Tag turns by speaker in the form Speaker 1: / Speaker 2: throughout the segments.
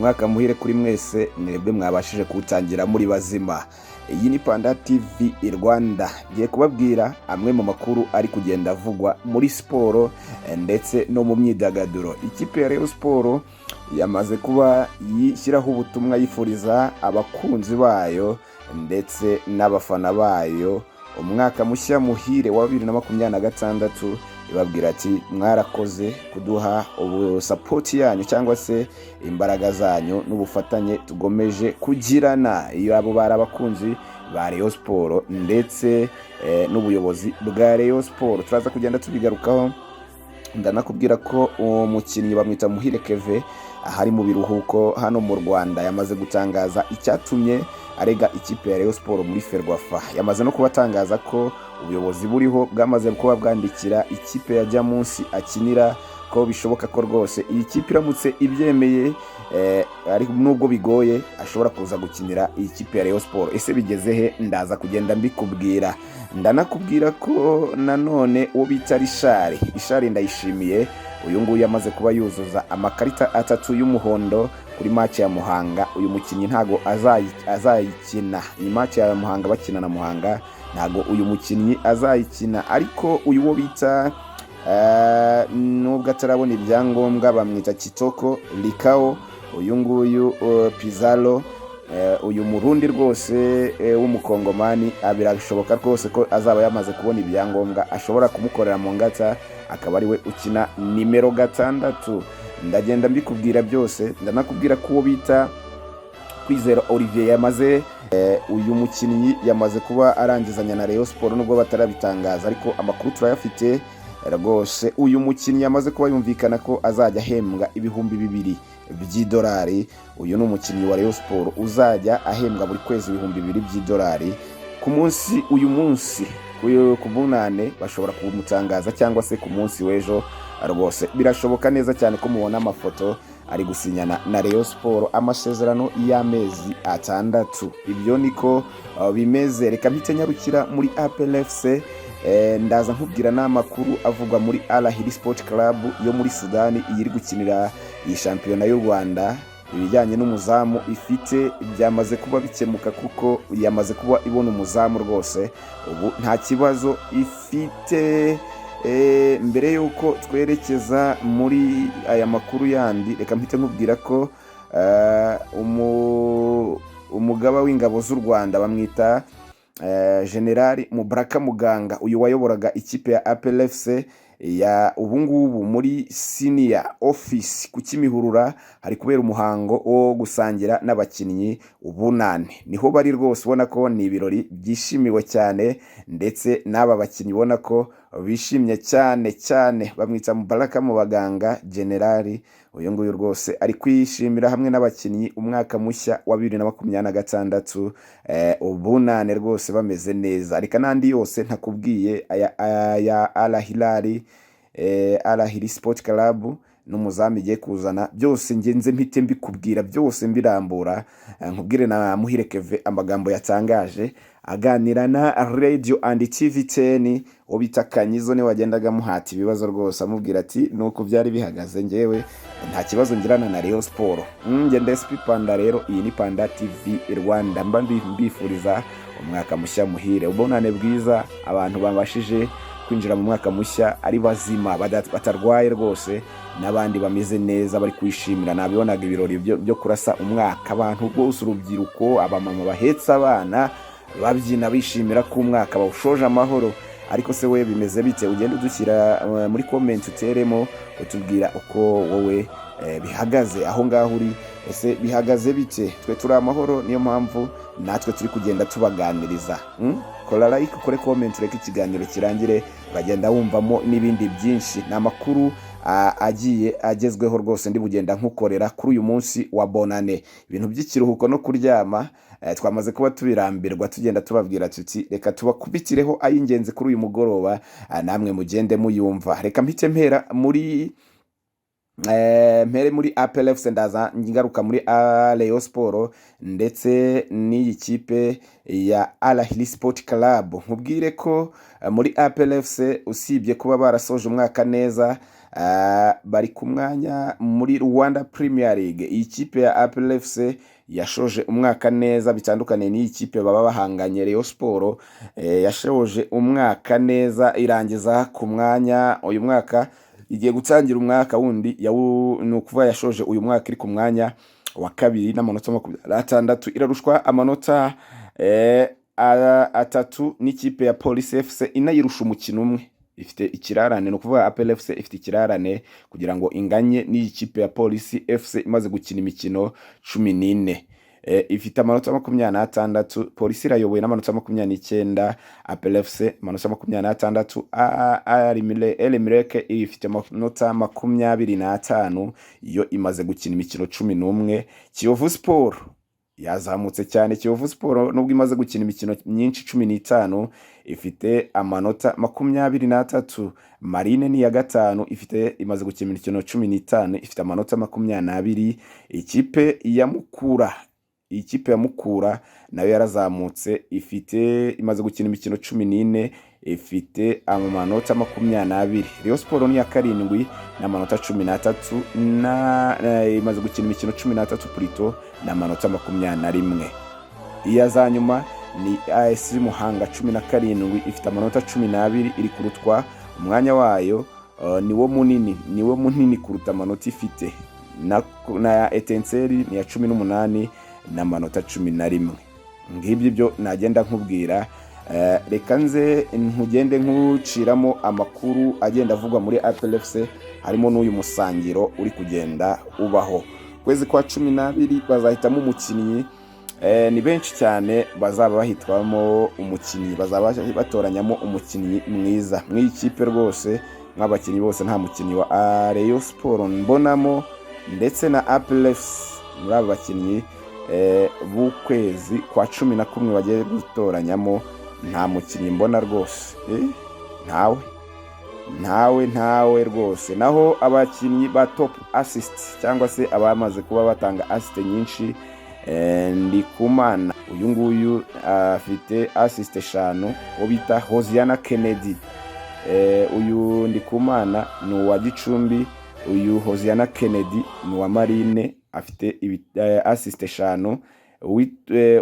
Speaker 1: umwaka muhire kuri mwese mwebwe mwabashije kuwutangira muri bazima. Iyi ni Panda TV Rwanda, ngiye kubabwira amwe mu makuru ari kugenda avugwa muri siporo ndetse no mu myidagaduro. Ikipe ya Rayon Sport yamaze kuba yishyiraho ubutumwa yifuriza abakunzi bayo ndetse n'abafana bayo umwaka mushya muhire wa 2026. ibabwira ati mwarakoze kuduha support yanyu cyangwa se imbaraga zanyu n'ubufatanye tugomeje kugirana. Iyo abo bari abakunzi ba Rayon Sport ndetse n'ubuyobozi bwa Rayon Sport turaza kugenda tubigarukaho. Ndanakubwira ko umukinnyi bamwita Muhire Keve ahari mu biruhuko hano mu Rwanda yamaze gutangaza icyatumye arega ikipe ya Rayon Sport muri Ferwafa. Yamaze no kubatangaza ko ubuyobozi buriho bwamaze kuba bwandikira ikipe ya munsi akinira ko bishoboka ko rwose iyi kipe iramutse ibyemeye ariko nubwo bigoye ashobora kuza gukinira iyi kipe ya Rayon Sport. Ese bigeze he? Ndaza kugenda mbikubwira. Ndanakubwira ko nanone uwo bita Richard Ndayishimiye uyu nguyu yamaze kuba yuzuza amakarita 3 y'umuhondo kuri match ya Muhanga. Uyu mukinnyi ntago azayikina iyi match ya Muhanga, bakina na Muhanga, ntago uyu mukinnyi azayikina. Ariko uyu wo bita nubwo atarabona ibyangombwa bamwita Kitoko Likao, uyu nguyu Pizarro, uyu murundi rwose w'umukongomani birashoboka rwose ko azaba yamaze kubona ibyangombwa ashobora kumukorera mu ngata, akaba ari we ukina nimero 6. Ndagenda mbikubwira byose. Ndanakubwira ko uwo bita Kwizera Olivier yamaze uyu mukinnyi yamaze kuba arangizanya na Rayon Sport nubwo batarabitangaza, ariko amakuru turayafite rwose. Uyu mukinnyi yamaze kuba yumvikana ko azajya ahembwa ibihumbi 2,000 by'idolari. Uyu ni umukinnyi wa Rayon Sport uzajya ahembwa buri kwezi ibihumbi 2,000 by'idolari ku munsi. Uyu munsi ku bunane bashobora kumutangaza cyangwa se ku munsi w'ejo rwose. Birashoboka neza cyane ko mubona amafoto ari gusinyana na Rayon Sport amasezerano y'amezi 6. Ibyo niko bimeze. Reka mpite nyarukira muri APR FC. Ndaza nkubwira n'amakuru avugwa muri Al Ahly Sport Club yo muri Sudani iri gukinira iyi shampiyona y'u Rwanda. Ibijyanye n'umuzamu ifite byamaze kuba bikemuka kuko yamaze kuba ibona umuzamu rwose, ubu nta kibazo ifite. Mbere yuko twerekeza muri aya makuru yandi, reka mpite nkubwira ko umugaba w'ingabo z'u Rwanda bamwita General Mubaraka Muganga, uyu wayoboraga ikipe ya APR FC ya ubungubu muri senior office ku Kimihurura. Hari kubera umuhango wo gusangira n'abakinnyi ubunane, niho bari rwose. Ubona ko ni ibirori byishimiwe cyane ndetse n'aba bakinnyi ubona ko bishimye cyane. Bamwita Mubaraka Muganga General. Uyu nguyu rwose ari kwishimira hamwe n'abakinnyi umwaka mushya wa 2026 ubunane rwose bameze neza. Ariko nandi yose ntakubwiye aya Al Ahly Sport Club n'umuzamu igiye kuzana byose ngenze mpite mbikubwira byose mbirambura. Nkubwire na Muhire Keve amagambo yatangaje aganira na Radio and TV 10 obita Kanyizo ne wagendaga muhati ibibazo rwose, amubwira ati nuko byari bihagaze, ngewe nta kibazo ngirana na Rayon Sport. Ngende SP Panda. Rero iyi ni Panda TV Rwanda, mba mbifuriza umwaka mushya muhire, ubonane bwiza, abantu babashije kwinjira mu mwaka mushya ari bazima batarwaye rwose, n'abandi bameze neza bari kwishimira. Nabibonaga ibirori byo kurasa umwaka, abantu rwose urubyiruko, abamama bahetse abana babyina bishimira ko umwaka bawushoje amahoro. Ariko se we bimeze bite? Ugenda udushyira muri comment uteremo utubwira uko wowe bihagaze aho ngaho uri. Ese bihagaze bite? Twe turi amahoro, niyo mpamvu natwe turi kugenda tubaganiriza. Kora like, kore comment, reka ikiganiro kirangire bagenda wumvamo n'ibindi byinshi. N'amakuru agiye agezweho rwose ndi bugenda nkukorera kuri uyu munsi wa bonane. Ibintu by'ikiruhuko no kuryama twamaze kuba tubirambirwa, tugenda tubabwira tuti reka tubakubitireho ay'ingenzi kuri uyu mugoroba, namwe mugende muyumva. Reka mpite mpera muri APR FC, ndaza ngaruka muri Rayon Sport ndetse n'iyi kipe ya Al Ahly Sport Club. Nkubwire ko muri APR FC usibye kuba barasoje umwaka neza bari ku mwanya muri Rwanda Premier League. Iyi kipe ya APR FC yashoje umwaka neza, bitandukanye n'iyi kipe baba bahanganye Rayon Sport. Yashoje umwaka neza irangiza ku mwanya, uyu mwaka igiye gutangira umwaka wundi ni ukuvuga yashoje uyu mwaka iri ku mwanya wa kabiri n'amanota 26, irarushwa amanota 3 n'ikipe ya Police FC inayirusha umukino umwe. Ifite ikirarane, no kuvuga APR FC ifite ikirarane kugira ngo inganye n'iyi kipe ya Police FC imaze gukina imikino 14. Ifite amanota 26, Police irayoboye n'amanota 29, APR FC amanota 26, Elimileke ifite amanota 25, iyo imaze gukina imikino 11. Kiyovu Sport yazamutse cyane. Kiyovu Sport nubwo imaze gukina imikino myinshi 15, ifite amanota 23. Marine ni ya gatanu, imaze gukina imikino 15, ifite amanota 20. Ikipe ya Mukura nayo yarazamutse, imaze gukina imikino 14, ifite amanota 20. Rayon Sport ni ya karindwi n'amanota 13, imaze gukina imikino 13 plutôt n'amanota 21. Iya za nyuma ni AS Muhanga 17, ifite amanota 12, iri kurutwa umwanya wayo niwo munini kuruta amanota ifite, na Etincelle ni ya 18 n'amanota 11. Ngibyo byo nagenda nkubwira. Reka nze nkugende nkuciramo amakuru agenda avugwa muri APR FC, harimo n'uyu musangiro uri kugenda ubaho. Kwezi kwa 12 bazahitamo umukinnyi, ni benshi cyane bazaba bahitwamo umukinnyi, bazaba batoranyamo umukinnyi mwiza mw'iyi kipe rwose. Nk'abakinnyi bose nta mukinnyi wa Rayon Sport mbonamo, ndetse na APR FC muri aba bakinnyi b'ukwezi kwa 11 bagiye gutoranyamo nta mukinnyi mbona rwose. Ntawe rwose. Naho abakinnyi ba top assist cyangwa se abamaze kuba batanga assist nyinshi, Ndikumana uyu nguyu afite assist 5, uwo bita Hosiana Kennedy. Uyu Ndikumana ni uwa Gicumbi, uyu Hosiana Kennedy ni uwa Marine, afite assist 5.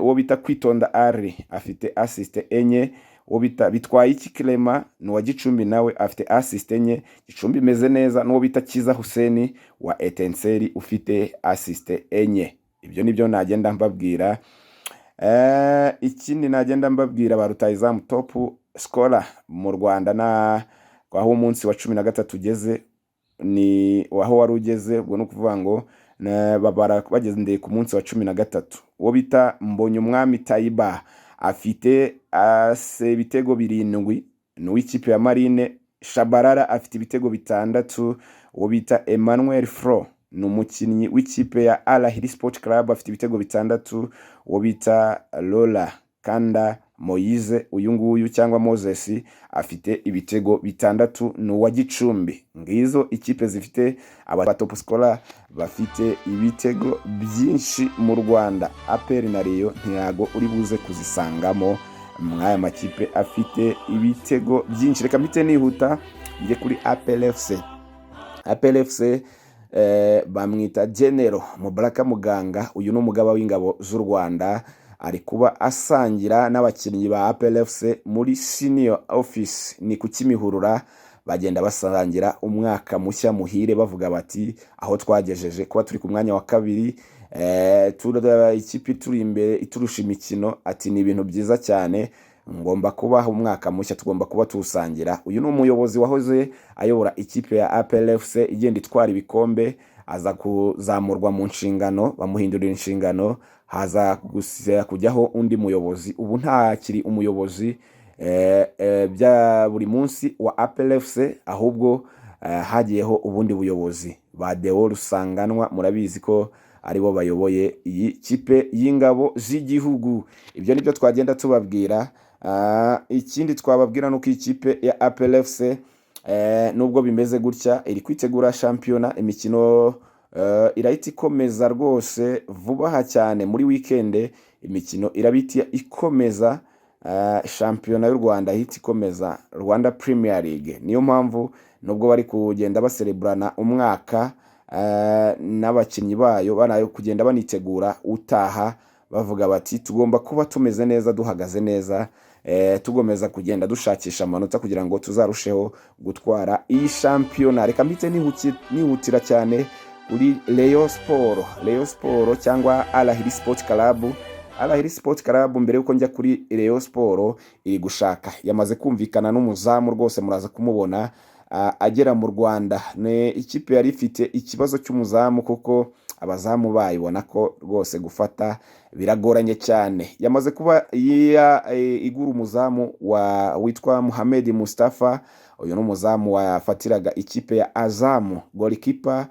Speaker 1: Uwo bita Kwitonda Ari afite assist 4. Uwo bita Bitwaye iki Clement ni uwa Gicumbi, nawe afite assist 4. Gicumbi imeze neza. N'uwo bita Kiza Hussein wa Etincelle ufite assist 4. Ibyo nibyo nagenda mbabwira. Ikindi nagenda mbabwira ba rutahizamu top scorer mu Rwanda, na aho umunsi wa 13 ugeze, ni waho wari ugeze, ubwo no kuvuga ngo bageze ku munsi wa 13. Uwo bita Mbonyumwami Taiba afite ibitego 7, ni w'ikipe ya Marine. Shabarara afite ibitego 6. Uwo bita Emmanuel Fro ni umukinnyi w'ikipe ya Al Ahly Sport Club, afite ibitego 6. Uwo bita Lola Kanda Moise, uyu nguyu cyangwa Moses, afite ibitego 6, ni uwa Gicumbi. Ngizo ikipe zifite aba top scorer bafite ibitego byinshi mu Rwanda. APR na Rayon ntiyago uri buze kuzisangamo mwaya makipe afite ibitego byinshi. Reka mpite nihuta njye kuri APR FC. APR FC bamwita General Mubaraka Muganga, uyu no mugaba w'ingabo z'u Rwanda, ari kuba asangira n'abakinnyi ba APR FC muri senior office ni ku Kimihurura. Bagenda basangira umwaka mushya muhire, bavuga bati aho twagejeje kuba turi ku mwanya wa kabiri, ikipe turi imbere iturusha imikino, ati ni ibintu byiza cyane, ngomba kubaho umwaka mushya, tugomba kuba tusangira. Uyu ni umuyobozi wahoze ayobora ikipe ya APR FC igenda itwara ibikombe, aza kuzamurwa mu nshingano, bamuhindurira inshingano, haza kujyaho undi muyobozi. Ubu ntakiri umuyobozi bya buri munsi wa APR FC, ahubwo hagiyeho ubundi buyobozi. Ba Deo Rusanganwa murabizi ko aribo bayoboye iyi kipe y'ingabo z'igihugu. Ibyo nibyo twagenda tubabwira. Ikindi twababwira nuko ikipe ya APR FC nubwo bimeze gutya, iri kwitegura shampiyona. Imikino irahita ikomeza rwose vuba cyane. Muri weekend imikino irabitiya ikomeza, shampiyona y'u Rwanda ihita ikomeza, Rwanda Premier League. Niyo mpamvu nubwo bari kugenda baserebrana umwaka n'abakinnyi bayo banayo kugenda banitegura utaha, bavuga bati tugomba kuba tumeze neza, duhagaze neza, tugomeza kugenda dushakisha amanota kugira ngo tuzarusheho gutwara iyi shampiyona. Reka mbite nihutira cyane kuri Rayon Sport cyangwa Al Ahly Sport Club. Al Ahly Sport Club mbere yuko njya kuri Rayon Sport iri gushaka, yamaze kumvikana n'umuzamu rwose, muraza kumubona agera mu Rwanda. Ne ikipe yari ifite ikibazo cy'umuzamu kuko abazamu bayibona ko rwose gufata biragoranye cyane. Yamaze kuba igura umuzamu witwa Mohamed Mustafa. Uyu no muzamu wafatiraga ikipe ya Azam, goalkeeper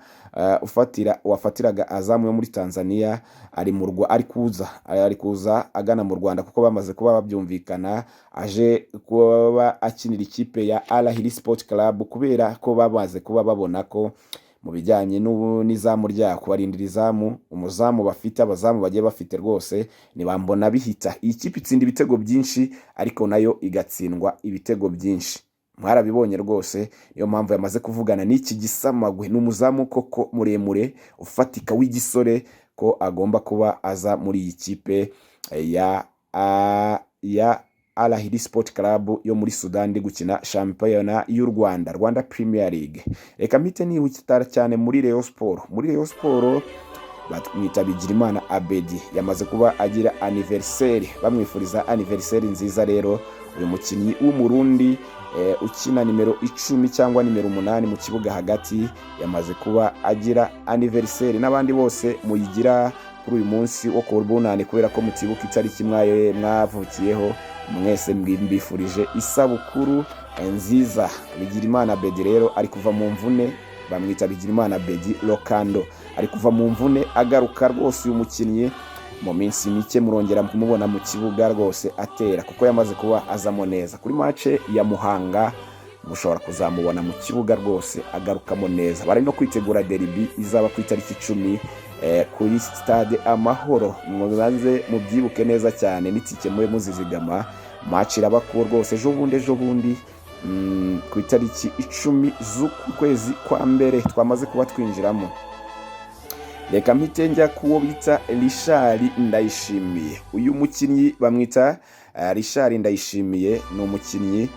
Speaker 1: wafatiraga Azam yo muri Tanzania, ari kuza agana mu Rwanda kuko bamaze kuba babyumvikana, aje kuba akinira ikipe ya Al Ahly Sport Club kubera ko bamaze kuba babona ko mu bijyanye n'izamu ryako kubarindira izamu, umuzamu bafite, abazamu bagiye bafite rwose nibambona bihita. Iyi kipe itsinda ibitego byinshi ariko nayo igatsindwa ibitego byinshi, mwarabibonye rwose. Niyo mpamvu yamaze kuvugana n'iki gisamagwe, n'umuzamu koko muremure ufatika w'igisore, ko agomba kuba aza muri iyi kipe ya Al Ahly Sport Club yo muri Sudan ndi gukina shampiyona y'u Rwanda Premier League. Reka mpite nihutira cyane muri Rayon Sport bamwita Bigirimana Abedi, yamaze kuba agira anniversaire, bamwifuriza anniversaire nziza. Rero uyu mukinnyi w'umurundi ukina nimero 10 cyangwa nimero 8 mu kibuga hagati, yamaze kuba agira anniversaire. N'abandi bose muyigira kuri uyu munsi wo ku bunane, kubera ko mutibuka itariki mwavukiyeho, mwese mbifurije isabukuru nziza. Bigirimana Abedi rero ari kuva mu mvune, bamwita Bigirimana Abedi Lokando, ari kuva mu mvune agaruka rwose. Uyu mukinnyi mu minsi mike murongera kumubona mu kibuga rwose atera, kuko yamaze kuba azamo neza. Kuri match ya Muhanga mushobora kuzamubona mu kibuga rwose agarukamo neza. Bari no kwitegura derby izaba ku itariki 10 kuri stade Amahoro. Mubanze mubyibuke neza cyane, n'itike mwe muzizigama. Match iraba ko rwose ejo bundi ku itariki 10 z'ukwezi kwa mbere twamaze kuba twinjiramo. Reka mpite njya kuwo bita Richard Ndayishimiye. Uyu mukinnyi bamwita Richard Ndayishimiye, ni umukinnyi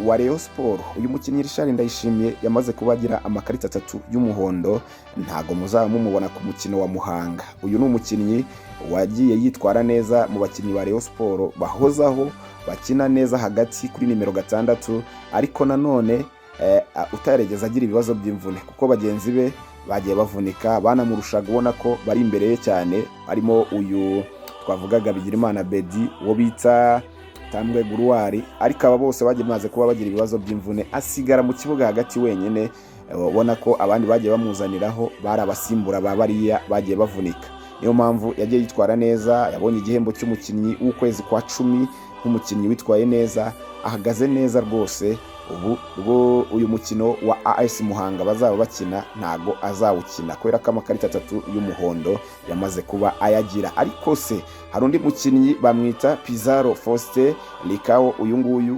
Speaker 1: wa Rayon Sport. Uyu mukinnyi Richard Ndayishimiye yamaze kubagira amakarita 3 y'umuhondo, ntago muzamumubona ku mukino wa Muhanga. Uyu ni umukinnyi wagiye yitwara neza mu bakinnyi ba Rayon Sport bahozaho, bakina neza hagati kuri nimero 6, ariko nanone utaregeza agira ibibazo by'imvune, kuko bagenzi be bagiye bavunika, banamurushaga ubona ko bari imbere ye cyane, harimo uyu twavugaga Bigirimana Abedi, wo bita Tambwe Guruwari, ariko aba bose bagiye maze kuba bagira ibibazo by'imvune, asigara mu kibuga hagati wenyine. Ubona ko abandi bagiye bamuzaniraho bari abasimbura bariya bagiye bavunika. Niyo mpamvu yagiye yitwara neza, yabonye igihembo cy'umukinnyi w'ukwezi kwa 10 nk'umukinnyi witwaye neza, ahagaze neza rwose. Ubu uyu mukino wa AS Muhanga bazaba bakina ntago azawukina kubera ko amakarita 3 y'umuhondo yamaze kuba ayagira. Ariko se hari undi mukinnyi bamwita Pizarro Faustin Likao, uyu nguyu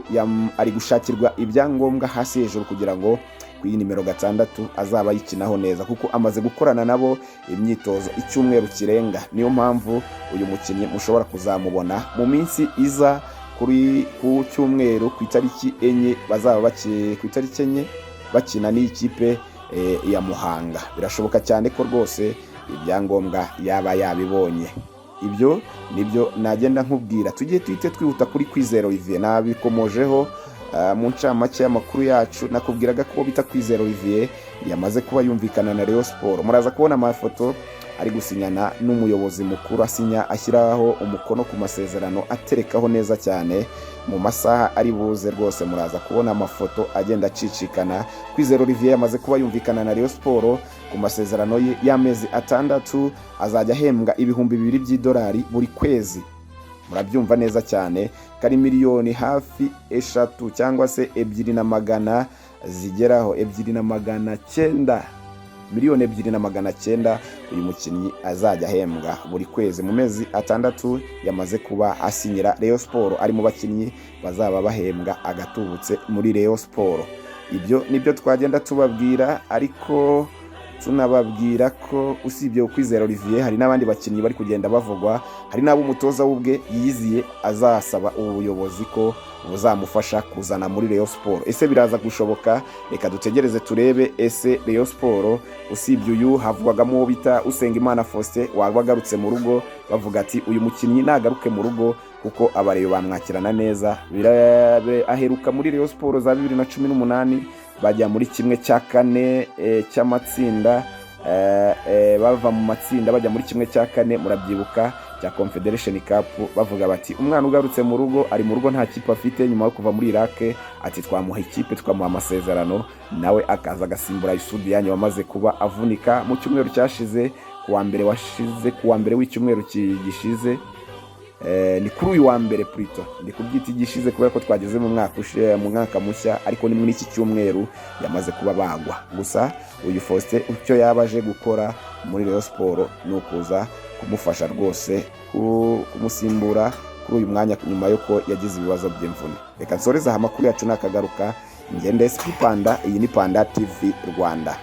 Speaker 1: ari gushakirwa ibyangombwa hasi hejuru kugira ngo ku nimero 6 azaba yikinaho neza, kuko amaze gukorana nabo imyitozo icyumweru kirenga. Niyo mpamvu uyu mukinnyi mushobora kuzamubona mu minsi iza ku cyumweru ku itariki 4 bazaba ku itariki 4 bakina n'ikipe ya Muhanga. Birashoboka cyane ko rwose ibyangombwa yaba yabibonye. Ibyo nibyo nagenda nkubwira. Tugiye twite twihuta kuri Kwizera Olivier, nabikomojeho mu ncamake y'amakuru yacu. Nakubwiraga ko bita Kwizera Olivier yamaze kuba yumvikana na Rayon Sport. Muraza kubona amafoto ari gusinyana n'umuyobozi mukuru, ashyiraho umukono ku masezerano, aterekaho neza cyane. Mu masaha ari buze rwose muraza kubona amafoto agenda acicikana. Kwizera Olivier yamaze kuba yumvikana na Rayon Sport ku masezerano y'amezi 6, azajya ahembwa ibihumbi 2 by'idolari buri kwezi. Murabyumva neza cyane, kari miliyoni hafi 3 cyangwa se 2,100 zigeraho 2,900, miliyoni 2,900 uyu mukinnyi azajya ahembwa buri kwezi. Mu mezi 6 yamaze kuba asinyira Rayon Sport, ari mu bakinnyi bazaba bahembwa agatubutse muri Rayon Sport. ibyo nibyo twagenda tubabwira, ariko tunababwira ko usibye Ukwizera Olivier hari n'abandi bakinnyi bari kugenda bavugwa, hari n'abo umutoza w'ubwe yiyiziye azasaba ubu buyobozi ko buzamufasha kuzana muri Rayon Sport. Ese biraza gushoboka? Reka dutegereze turebe. Ese Rayon Sport usibye uyu havugwagamo uwo bita Usengimana Faustin wagarutse mu rugo, bavuga ati uyu mukinnyi nagaruke mu rugo kuko abareyo bamwakirana neza. Aheruka muri Rayon Sport za 2018 bajya muri kimwe cya kane cy'amatsinda, bava mu matsinda bajya muri kimwe cya kane, murabyibuka, cya Confederation Cup. Bavuga bati umwana ugarutse mu rugo, ari mu rugo nta kipe afite nyuma yo kuva muri Iraq, ati twamuha ikipe tukamuha amasezerano, nawe akaza agasimbura Isudi yanyu wamaze kuba avunika mu cyumweru cyashize, kuwa mbere w'icyumweru gishize. Ni kuri uyu wa mbere Prito ndi kubyita igishize kubera ko twageze mu mwaka mushya, ariko ni muri iki cyumweru yamaze kuba bagwa. Gusa uyu Faustin icyo yabaje gukora muri Rayon Sport ni ukuza kumufasha rwose kumusimbura kuri uyu mwanya nyuma yuko yagize ibibazo by'imvune. Reka nsoreza amakuru yacu nakagaruka. Ngende SP Panda, iyi ni Panda TV Rwanda.